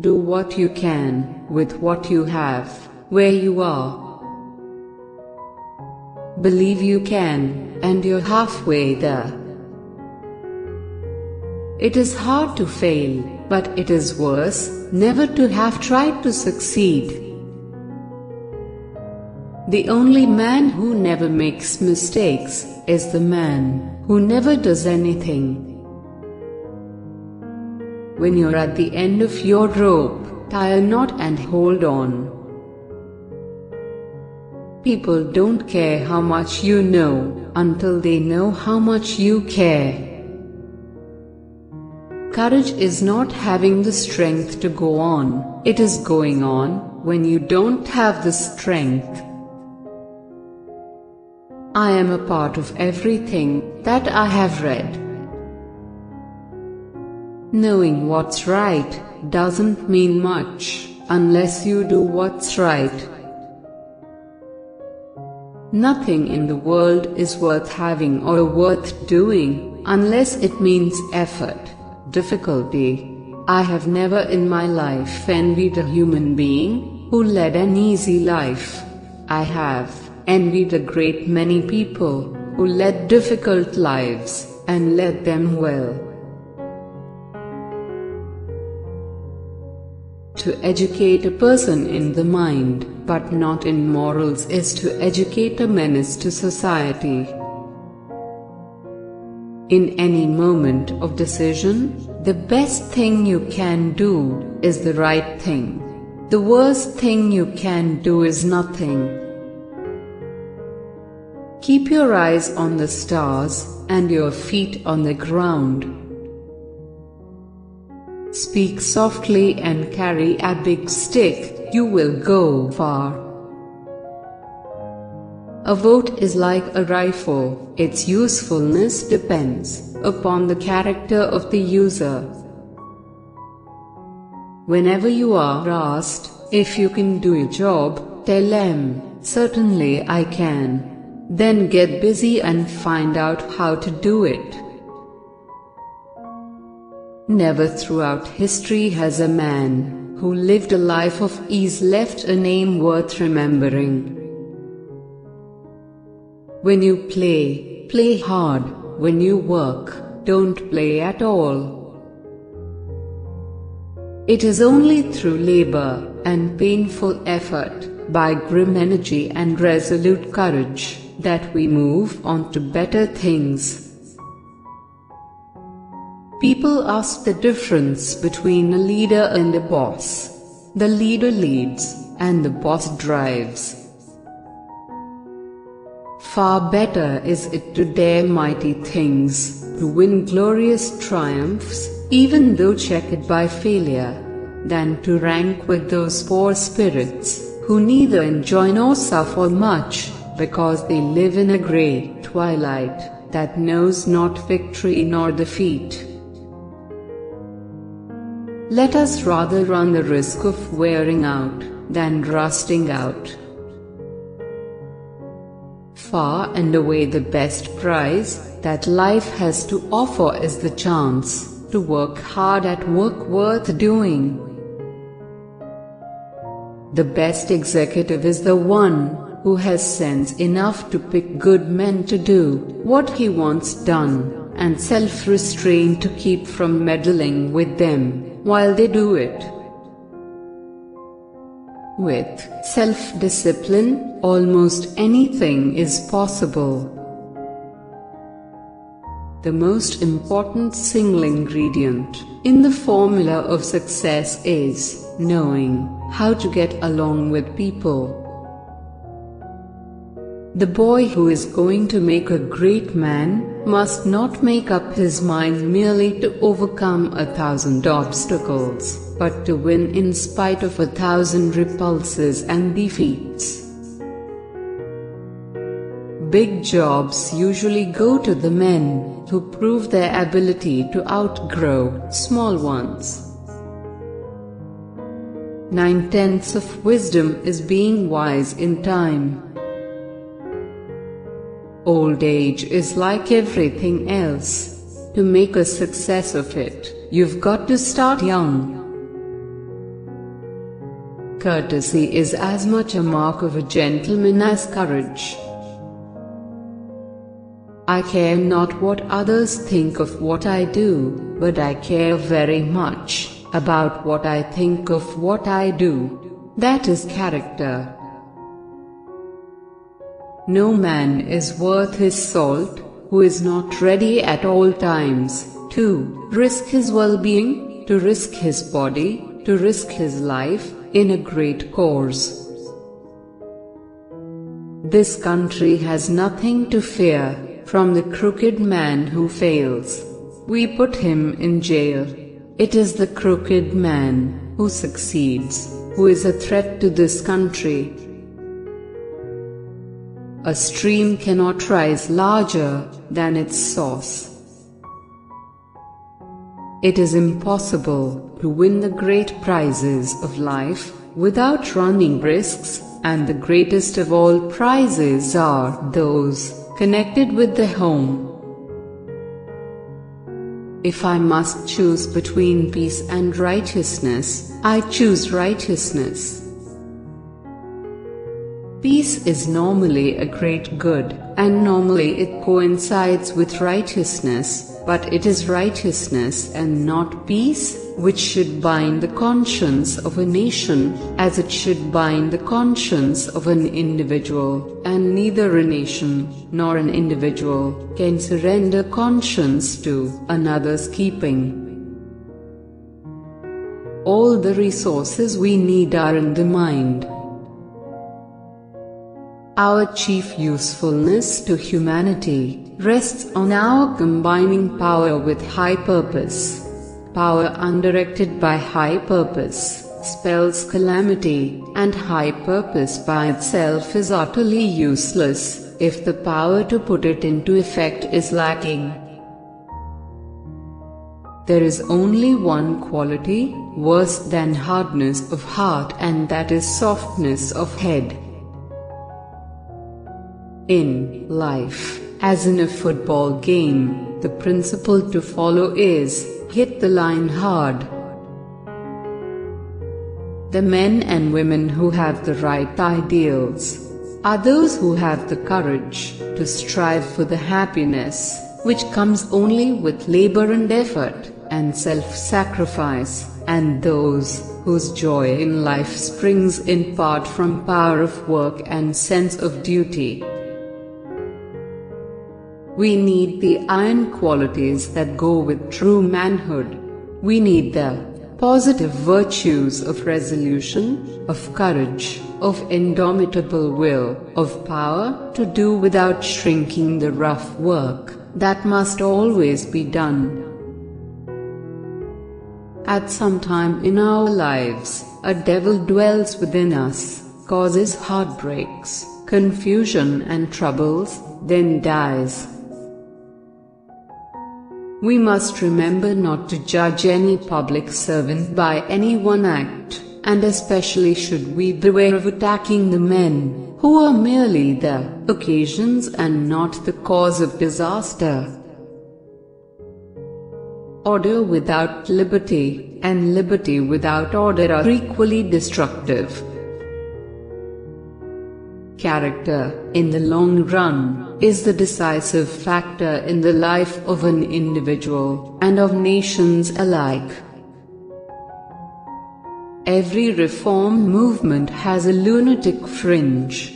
Do what you can, with what you have, where you are. Believe you can, and you're halfway there. It is hard to fail, but it is worse never to have tried to succeed. The only man who never makes mistakes is the man who never does anything. When you're at the end of your rope, tie a knot and hold on. People don't care how much you know until they know how much you care. Courage is not having the strength to go on, it is going on when you don't have the strength. I am a part of everything that I have read. Knowing what's right doesn't mean much unless you do what's right. Nothing in the world is worth having or worth doing unless it means effort, difficulty. I have never in my life envied a human being who led an easy life. I have envied a great many people who led difficult lives and led them well. To educate a person in the mind, but not in morals, is to educate a menace to society. In any moment of decision, the best thing you can do is the right thing. The worst thing you can do is nothing. Keep your eyes on the stars and your feet on the ground. Speak softly and carry a big stick, you will go far. A vote is like a rifle, its usefulness depends upon the character of the user. Whenever you are asked if you can do a job, tell them, "Certainly I can." Then get busy and find out how to do it. Never throughout history has a man who lived a life of ease left a name worth remembering. When you play, play hard. When you work, don't play at all. It is only through labor and painful effort, by grim energy and resolute courage, that we move on to better things. People ask the difference between a leader and a boss. The leader leads, and the boss drives. Far better is it to dare mighty things, to win glorious triumphs, even though checkered by failure, than to rank with those poor spirits, who neither enjoy nor suffer much, because they live in a grey twilight that knows not victory nor defeat. Let us rather run the risk of wearing out than rusting out. Far and away the best prize that life has to offer is the chance to work hard at work worth doing. The best executive is the one who has sense enough to pick good men to do what he wants done, and self-restraint to keep from meddling with them while they do it. With self-discipline, almost anything is possible. The most important single ingredient in the formula of success is knowing how to get along with people. The boy who is going to make a great man must not make up his mind merely to overcome 1,000 obstacles, but to win in spite of 1,000 repulses and defeats. Big jobs usually go to the men who prove their ability to outgrow small ones. 9/10 of wisdom is being wise in time. Old age is like everything else. To make a success of it, you've got to start young. courtesy is as much a mark of a gentleman as courage. I care not what others think of what I do, but I care very much about what I think of what I do. That is character. No man is worth his salt who is not ready at all times to risk his well-being, to risk his body, to risk his life in a great cause. This country has nothing to fear from the crooked man who fails. We put him in jail. It is the crooked man who succeeds who is a threat to this country. A stream cannot rise larger than its source. It is impossible to win the great prizes of life without running risks, and the greatest of all prizes are those connected with the home. If I must choose between peace and righteousness, I choose righteousness. Peace is normally a great good, and normally it coincides with righteousness, but it is righteousness and not peace which should bind the conscience of a nation, as it should bind the conscience of an individual, and neither a nation nor an individual can surrender conscience to another's keeping. All the resources we need are in the mind. Our chief usefulness to humanity rests on our combining power with high purpose. Power undirected by high purpose spells calamity, and high purpose by itself is utterly useless if the power to put it into effect is lacking. There is only one quality worse than hardness of heart, and that is softness of head. In life, as in a football game, the principle to follow is, hit the line hard. The men and women who have the right ideals are those who have the courage to strive for the happiness which comes only with labor and effort and self-sacrifice, and those whose joy in life springs in part from power of work and sense of duty. We need the iron qualities that go with true manhood. We need the positive virtues of resolution, of courage, of indomitable will, of power to do without shrinking the rough work that must always be done. At some time in our lives, a devil dwells within us, causes heartbreaks, confusion and troubles, then dies. We must remember not to judge any public servant by any one act, and especially should we beware of attacking the men who are merely the occasions and not the cause of disaster. Order without liberty, and liberty without order are equally destructive. Character, in the long run, is the decisive factor in the life of an individual and of nations alike. Every reform movement has a lunatic fringe.